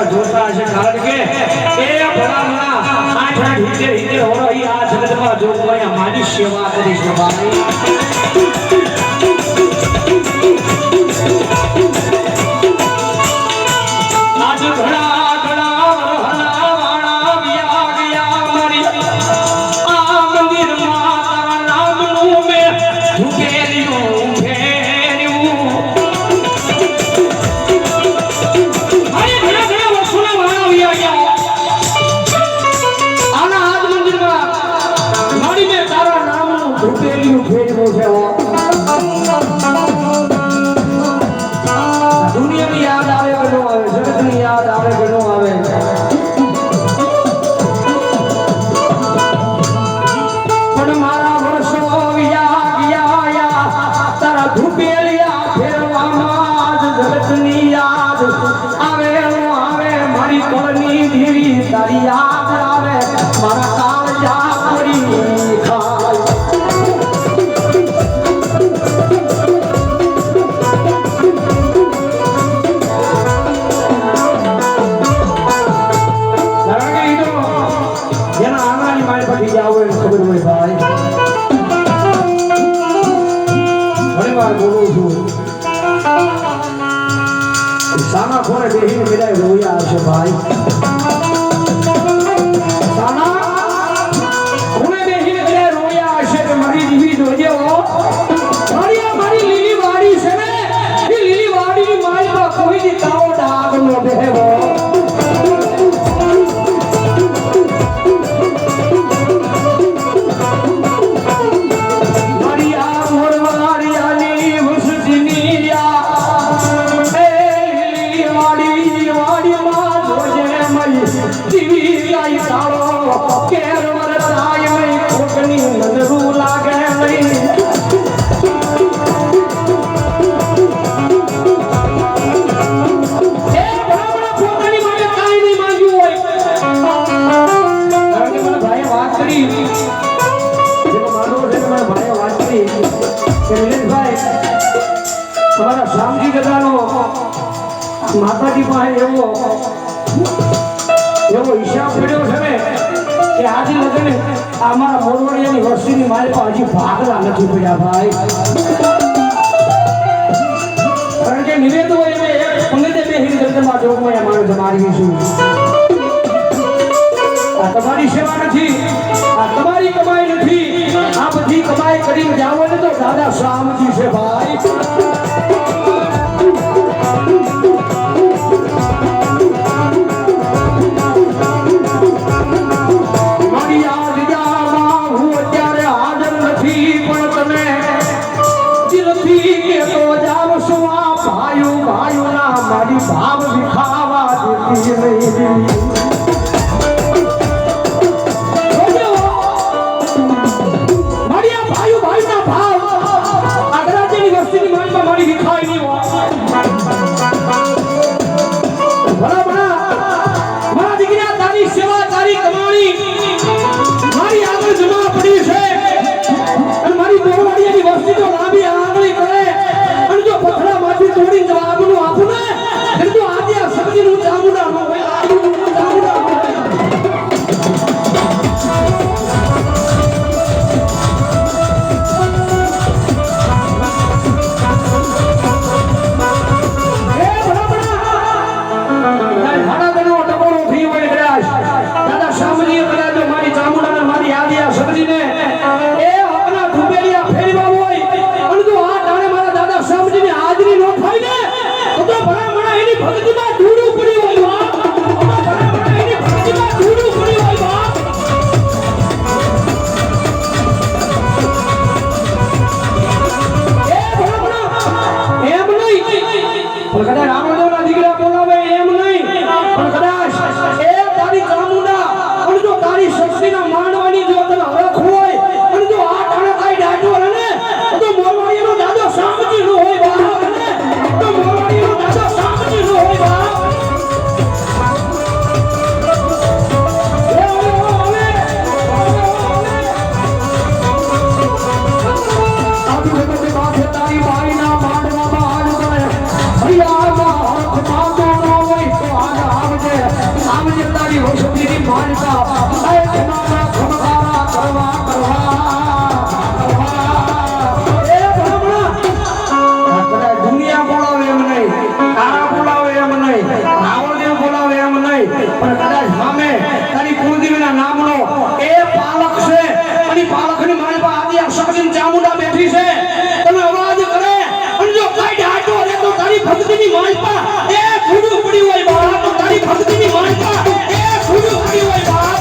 જોતા છે કારણ કે એ ભલામણા આઠ હિતે હોરો ઈ આ જગતમાં જોગવાયા માની સેવા કરી છે ભાઈ આજ ઘણા ઘણા વરહના વાણા વ્યા ગયા મારી આ મંદિરમાં તારા નામનું મેં ઝૂકેલ્યું દુનિયાની યાદ આવે ઘણો આવે જગતની યાદ આવે ઘણો આવે પણ મારા વર્ષો ગયા તારા ધૂપેલિયા ફેરવામાં જ જગતની યાદ આવે આવે મારી કળની દેવી તારી યાદ આવે મારા કાળજા પડી ખાય સાના ખોરે બેહીને વિદાય રોયા હશે ભાઈ સાના ખોરે બેહીને વિદાય રોયા હશે કે મારી દીવી જોજે હો મારી લીલી વાડી છે ને એ લીલી વાડીની માલમાં કોઈ દી કાવો ડાગ ન બેહવો માતાજી પાસે એવો હિસાબ પડ્યો છે ને કે આજે લગને અમારા મોરવડિયાની વસ્તીની માલમાં હજી ભાગલા નથી પડ્યા ભાઈ કારણ કે નિવેદો એને એક પંગતે બેહીને જગતમાં જોગમાં મારે જમાડી છું આ તમારી સેવા નથી આ તમારી કમાઈ નથી આ બધી કમાઈ કરીને જાવ ને તો દાદા શામજી છે ભાઈ ભાવ વિખાવા દેતી નહીં મારી ભાઈ ભાઈના ભાવ આગરાજીની વસ્તીની માનમાં મારી વિખાય નહીં મારા દીકરા તારી સેવા તારી કમાણી મારી આગળ જમા પડી છે અને મારી મોરવાડિયાની વસ્તી તો લાંબી આંગળી કરે અને જો પથરામાંથી તોડી જવાબનું આપું ને તો આજે આ સબ્જીનું ચામુંડા નો હોય વસ્તીના માંડવાની જો તને હરખ હોય અને જો આ ટાણે કાઈ ડાટો રહે તો મોરવાડીનો દાદો સામજી નો હોય બાપ તો મોરવાડીનો દાદો સામજી નો હોય બાપ તારી બાઈના માંડવામાં આજ કરે ભૈયામાં હરખ માંગો ન હોય તો આજ આવજે તારી વસતીની માનતા એ તમારા ખમકારા કરવા એ ભમણા કદાચ દુનિયા બોલાવે એમ નહીં તારા બોલાવે એમ નહીં રાવણદેવ બોલાવે એમ નહીં પણ કદાચ સામે તારી કુળદેવીના નામનો એ પાલક છે અને પાલકની મારી પાસે આદિ શક્તિની ચામુંડા બેઠી છે તમે અવાજ કરે અને જો કઈ ડાટો રે તો તારી ભક્તિની માલપા એ ફૂડું પડી હોય બાપ તો તારી ભક્તિની માલપા એ ફૂડું પડી હોય બાપ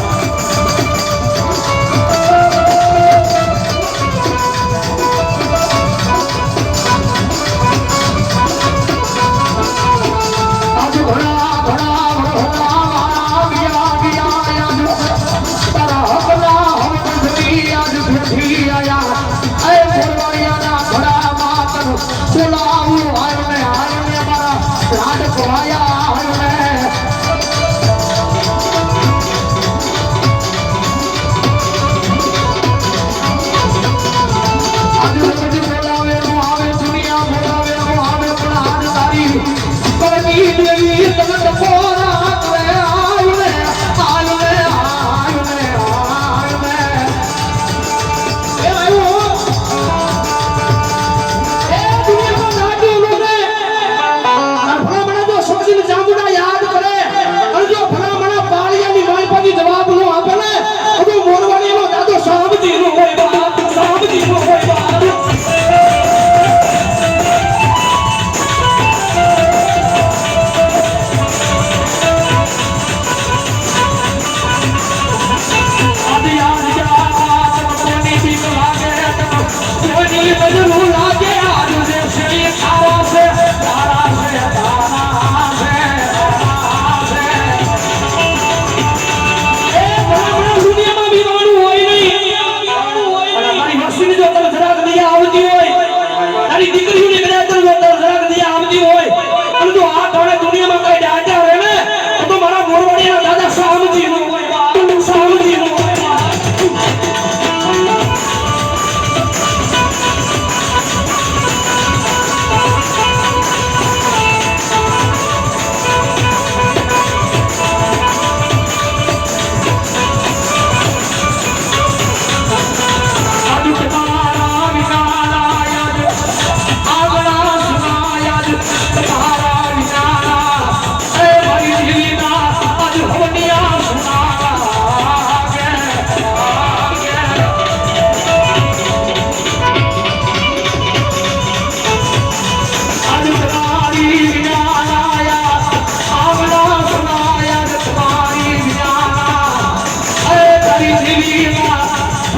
આજ ઘણા તારા હકના હકની આજ ભેટી આયા એ મોરવાડિયાના ઘડામાં તન બોલાવું આયો ને મારા લાડ કોયા આયો ને આજ રોજ બોલાવે આવે દુનિયા બોલાવે આવે પણ આજ તારી કલકી દેવી તન પોરા કરે આયો ને આયો ને આયો ને આયો ને એ આયો એ દુનિયામાં નાડો લોને અને ભલામણા જો સોજીને જામુડા યાદ કરે અને જો ભલામણા પાળિયાની માલપાની જવાબ નો આપે ને તો મોરવાડીનો દાદો સામજી નો હોય બાપ સામજી નો હોય બાપ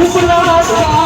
ઉપલા